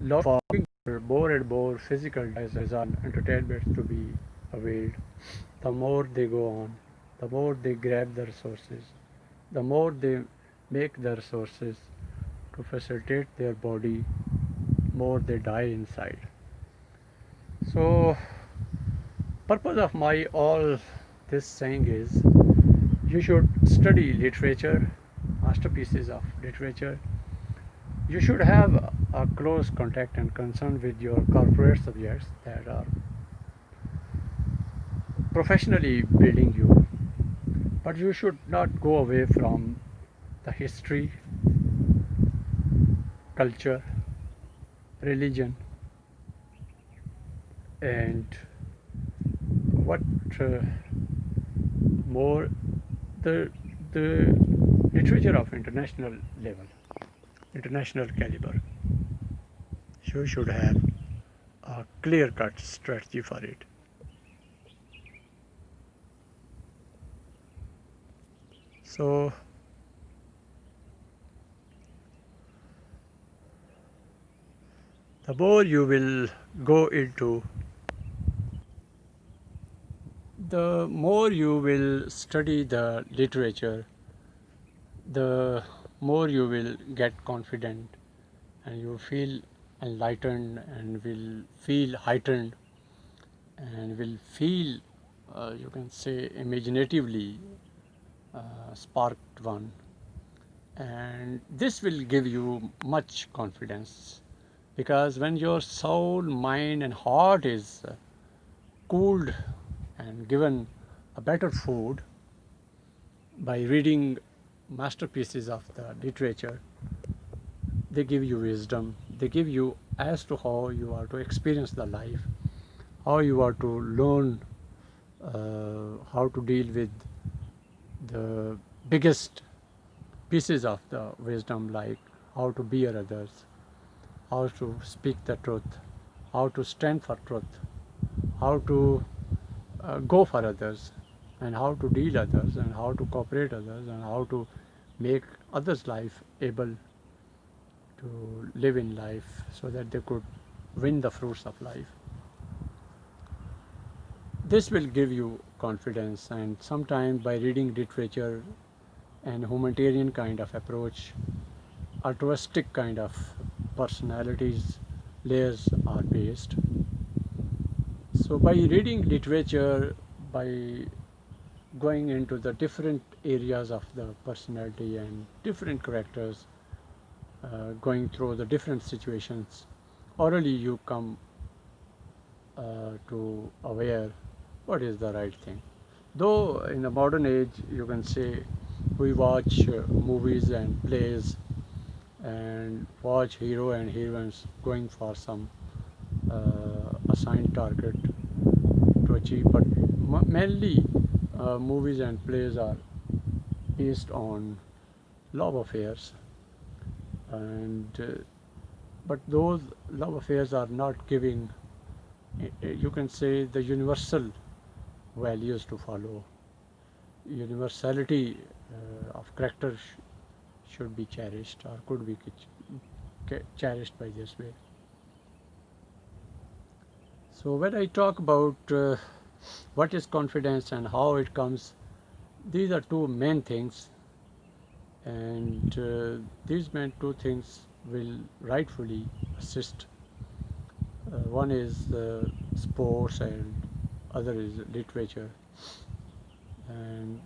lot of more and more physical devices and entertainments to be availed. The more they go on, the more they grab the resources, the more they make the resources to facilitate their body, more they die inside. So, purpose of my all this saying is you should study literature, masterpieces of literature. You should have a close contact and concern with your corporate subjects that are professionally building you. But you should not go away from the history, culture, religion, and what more the literature of international level, international caliber. You should have a clear-cut strategy for it. So the more you will go into, the more you will study the literature, the more you will get confident and you feel enlightened and will feel heightened and will feel, you can say, imaginatively sparked one. And this will give you much confidence because when your soul, mind, and heart is cooled and given a better food by reading masterpieces of the literature, they give you wisdom, they give you as to how you are to experience the life, how you are to learn how to deal with the biggest pieces of the wisdom, like how to bear others, how to speak the truth, how to stand for truth, how to go for others, and how to deal others, and how to cooperate others, and how to make others' life able to live in life so that they could win the fruits of life. This will give you confidence, and sometimes by reading literature and humanitarian kind of approach, altruistic kind of personalities layers are based. So by reading literature, by going into the different areas of the personality and different characters, going through the different situations, orally you come to aware what is the right thing. Though in the modern age, you can say we watch movies and plays and watch hero and heroines going for some assigned target to achieve, but mainly movies and plays are based on love affairs, and but those love affairs are not giving, you can say, the universal values to follow. Universality of character should be cherished or could be cherished by this way. So when I talk about what is confidence and how it comes, these are two main things, and these main two things will rightfully assist. One is sports and other is literature. And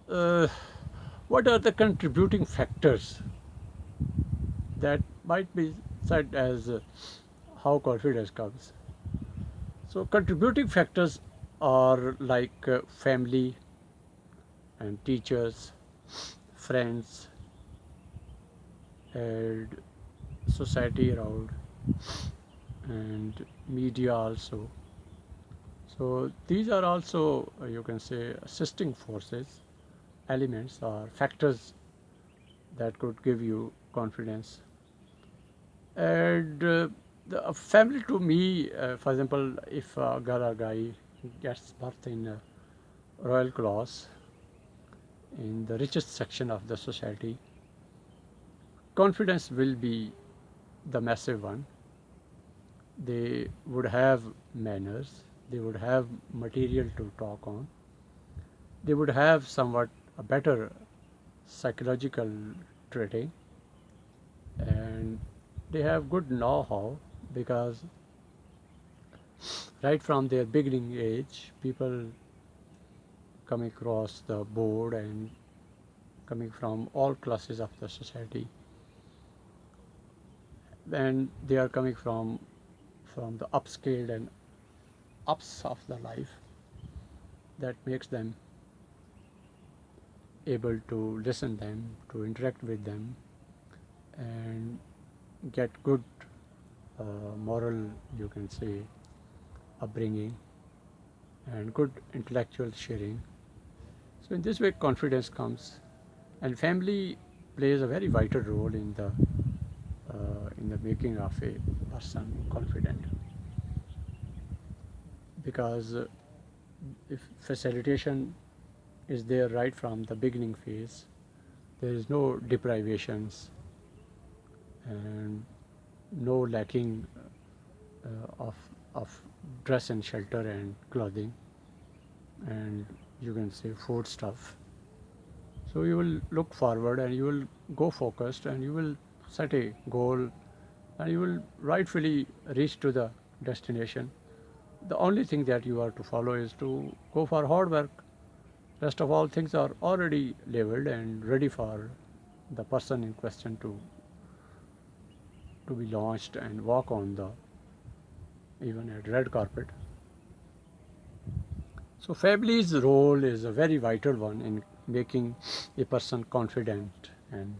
uh, what are the contributing factors that might be said as how confidence comes? So contributing factors are like family and teachers, friends, and society around, and media also. So these are also, you can say, assisting forces, elements or factors that could give you confidence. And the family to me, for example, if a girl or guy gets birth in a royal class in the richest section of the society, confidence will be the massive one. They would have manners, they would have material to talk on, they would have somewhat a better psychological training, and they have good know-how because right from their beginning age, people come across the board and coming from all classes of the society, and they are coming from the upscaled and ups of the life that makes them able to listen them, to interact with them, and get good moral, you can say, upbringing and good intellectual sharing. So in this way, confidence comes, and family plays a very vital role in the making of a person confident, because if facilitation is there right from the beginning phase, there is no deprivations and no lacking of dress and shelter and clothing, and you can say food stuff. So you will look forward and you will go focused and you will set a goal and you will rightfully reach to the destination. The only thing that you are to follow is to go for hard work. Rest of all things are already labeled and ready for the person in question to be launched and walk on the even at red carpet. So family's role is a very vital one in making a person confident and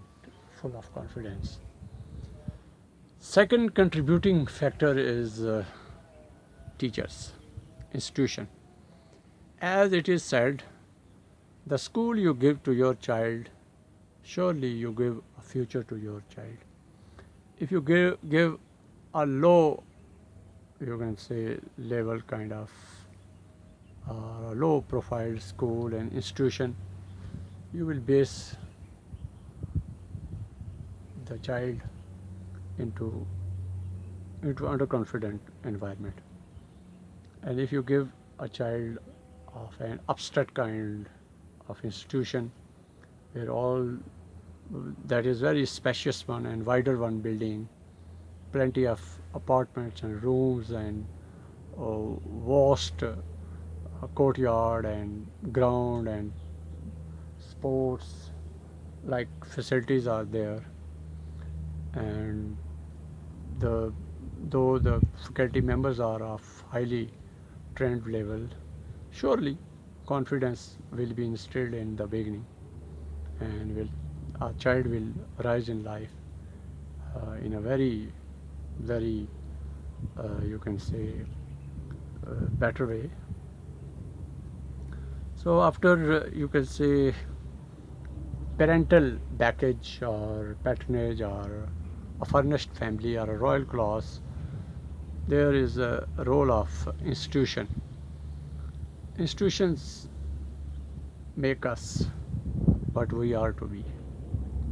full of confidence. Second contributing factor is teachers, institution. As it is said, the school you give to your child, surely you give a future to your child. If you give a low, you can say, level kind of low profile school and institution, you will base the child into underconfident environment. And if you give a child of an abstract kind of institution where all that is very spacious one and wider one building, plenty of apartments and rooms and vast courtyard and ground and sports like facilities are there, and the though the faculty members are of highly trained level, surely confidence will be instilled in the beginning, and will a child will rise in life in a very you can say better way. So after you can say parental baggage or patronage or a furnished family or a royal class, there is a role of institution. Institutions make us what we are to be,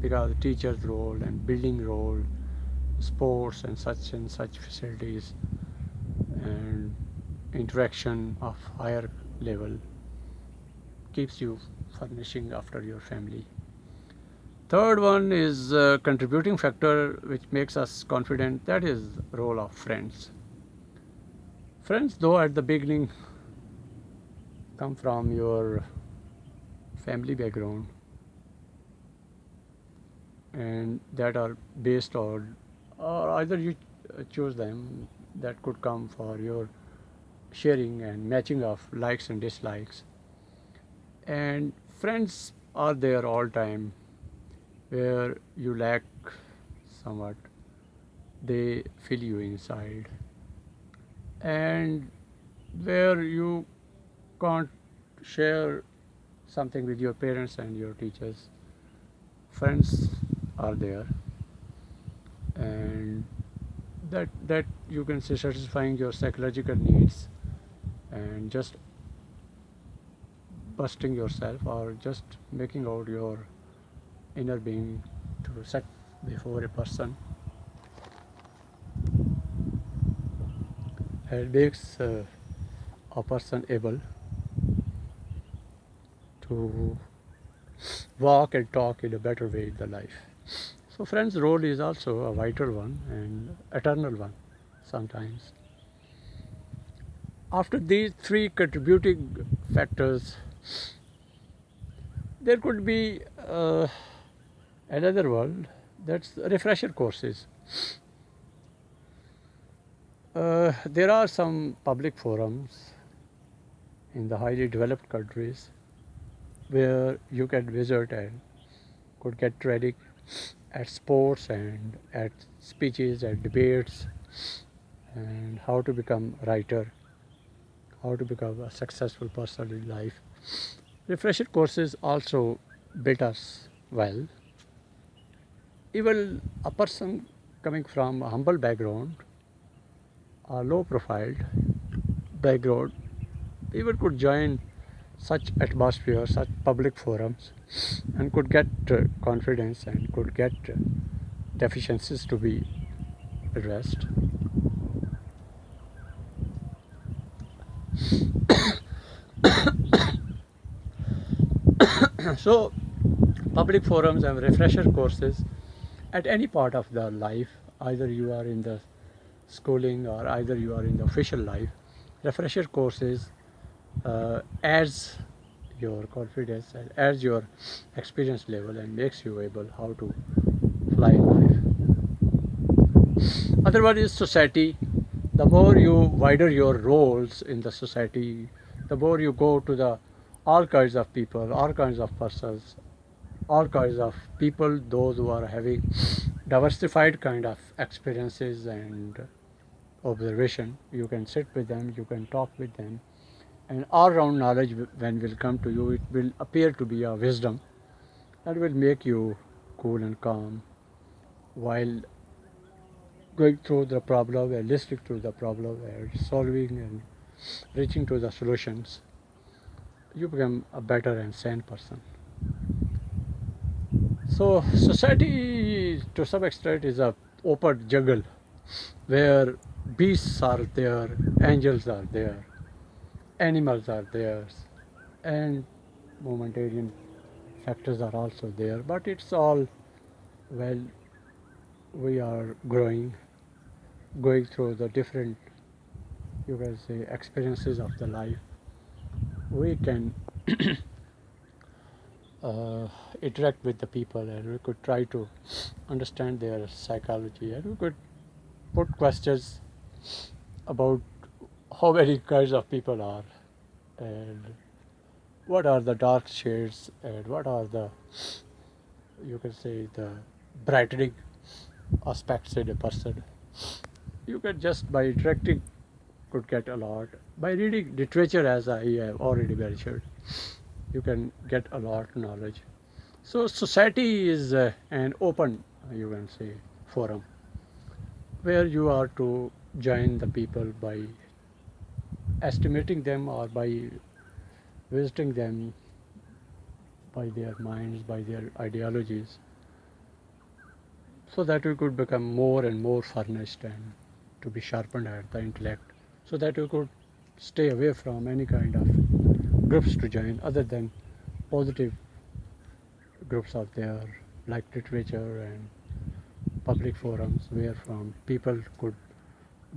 because teacher's role and building role, sports and such facilities, and interaction of higher level keeps you furnishing after your family. Third one is a contributing factor which makes us confident, that is role of friends. Friends, though at the beginning come from your family background and that are based on, or either you choose them, that could come for your sharing and matching of likes and dislikes. And friends are there all time where you lack somewhat, they fill you inside, and where you can't share something with your parents and your teachers, friends are there, and that you can say satisfying your psychological needs and just busting yourself or just making out your inner being to set before a person. and makes a person able to walk and talk in a better way in the life. So friends' role is also a vital one and eternal one sometimes. After these three contributing factors, there could be another one, that's refresher courses. There are some public forums in the highly developed countries where you can visit and could get training at sports and at speeches and debates, and how to become a writer, how to become a successful person in life. Refresher courses also built us well. Even a person coming from a humble background, a low profile background, even could join such atmosphere, such public forums, and could get confidence and could get deficiencies to be addressed. So, public forums and refresher courses at any part of the life, either you are in the schooling or either you are in the official life, refresher courses adds your confidence and adds your experience level and makes you able how to fly in life. Other one is society. The more you wider your roles in the society, the more you go to the all kinds of people, all kinds of persons, all kinds of people, those who are having diversified kind of experiences and observation. You can sit with them, you can talk with them, and all round knowledge when will come to you, it will appear to be a wisdom that will make you cool and calm while going through the problem and listening to the problem and solving and reaching to the solutions. You become a better and sane person. So society to some extent is a open jungle where beasts are there, angels are there, animals are there, and momentarian factors are also there. But it's all, well, we are growing, going through the different, you can say, experiences of the life. We can uh, interact with the people and we could try to understand their psychology, and we could put questions about how many kinds of people are, and what are the dark shades, and what are the, you can say, the brightening aspects in a person. You can just by interacting could get a lot. By reading literature, as I have already mentioned, you can get a lot knowledge. So society is an open, you can say, forum where you are to join the people by estimating them or by visiting them by their minds, by their ideologies, so that we could become more and more furnished and to be sharpened at the intellect, so that we could stay away from any kind of groups to join other than positive groups out there like literature and public forums where from people could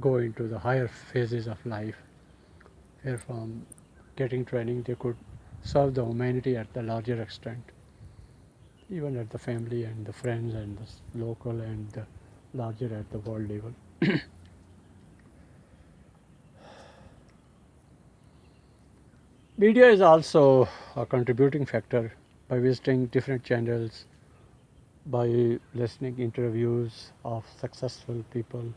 go into the higher phases of life, where from getting training they could serve the humanity at the larger extent, even at the family and the friends and the local and the larger at the world level. Media is also a contributing factor. By visiting different channels, by listening interviews of successful people,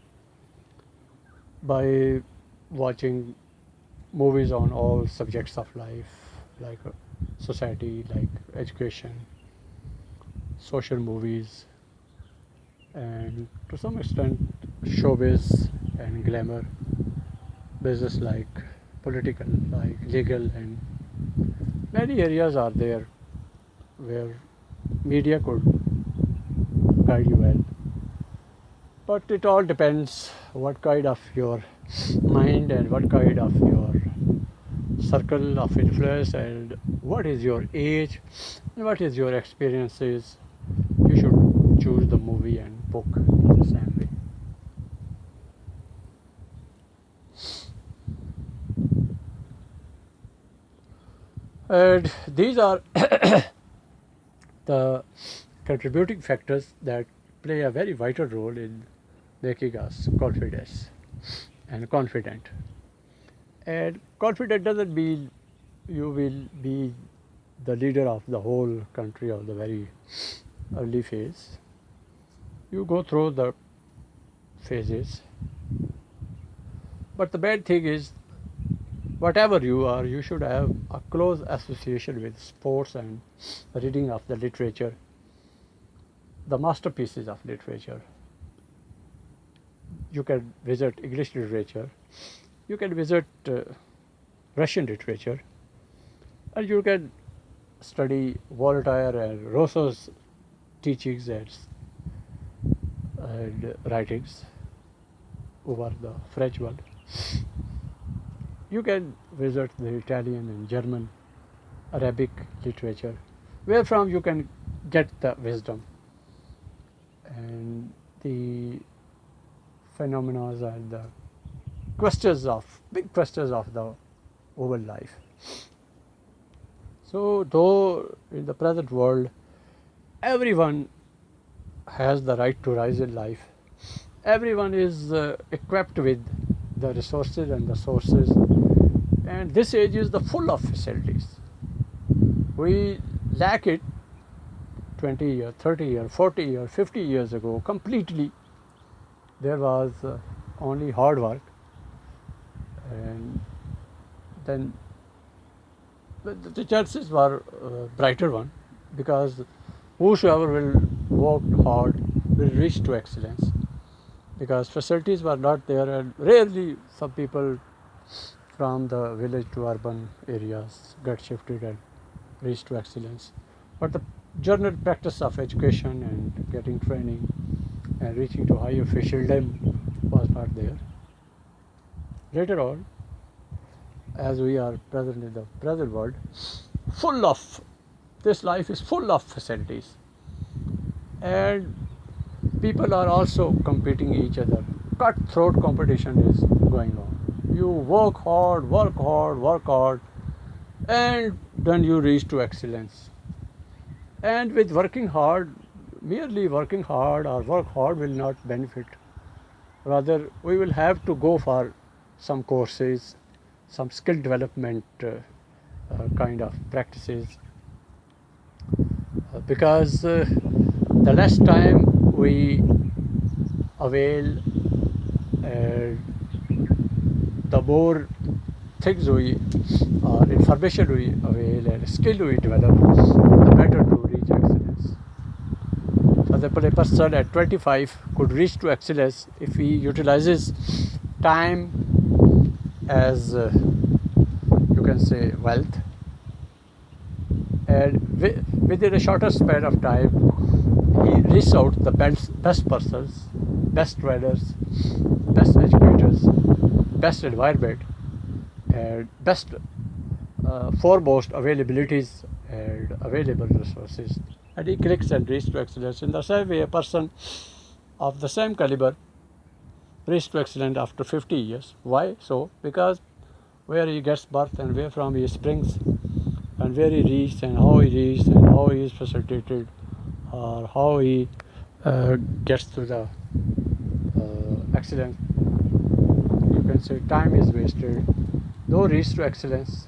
by watching movies on all subjects of life, like society, like education, social movies, and to some extent showbiz and glamour, business like political, like legal, and many areas are there where media could guide you well. But it all depends what kind of your mind and what kind of your circle of influence and what is your age and what is your experiences, you should choose the movie and book in the same way. And these are the contributing factors that play a very vital role in making us confident. And confident doesn't mean you will be the leader of the whole country of the very early phase. You go through the phases. But the bad thing is, whatever you are, you should have a close association with sports and reading of the literature, the masterpieces of literature. You can visit English literature, you can visit Russian literature, and you can study Voltaire and Rousseau's teachings and writings over the French world. You can visit the Italian and German, Arabic literature, where from you can get the wisdom and the phenomena and the big questions of the whole life. So, though in the present world, everyone has the right to rise in life, everyone is equipped with the resources and the sources, and this age is the full of facilities. We lack it 20 years, 30 years, 40 years, 50 years ago completely. There was only hard work, and then the chances were brighter one, because whosoever will work hard will reach to excellence, because facilities were not there, and rarely some people from the village to urban areas get shifted and reach to excellence. But the general practice of education and getting training and reaching to high officialdom was not there. Later on, as we are present in the present world, full of this life is full of facilities, and people are also competing each other. Cutthroat competition is going on. You work hard, work hard, work hard, and then you reach to excellence. And with working hard, merely working hard or work hard will not benefit. Rather, we will have to go for some courses, some skill development kind of practices, because the less time we avail, the more things information we avail and skill we develop, the better to reach excellence. For example, a person at 25 could reach to excellence if he utilizes time as you can say wealth, and within a shorter span of time he reaches out the best persons, best trainers, best educators, best environment, and best foremost availabilities and available resources, and he clicks and reaches to excellence. In the same way, a person of the same caliber reaches to excellence after 50 years. Why so? Because where he gets birth and where from he springs and where he reached and how he reached and how he is facilitated or how he gets to the excellence, you can say time is wasted. Though reached to excellence,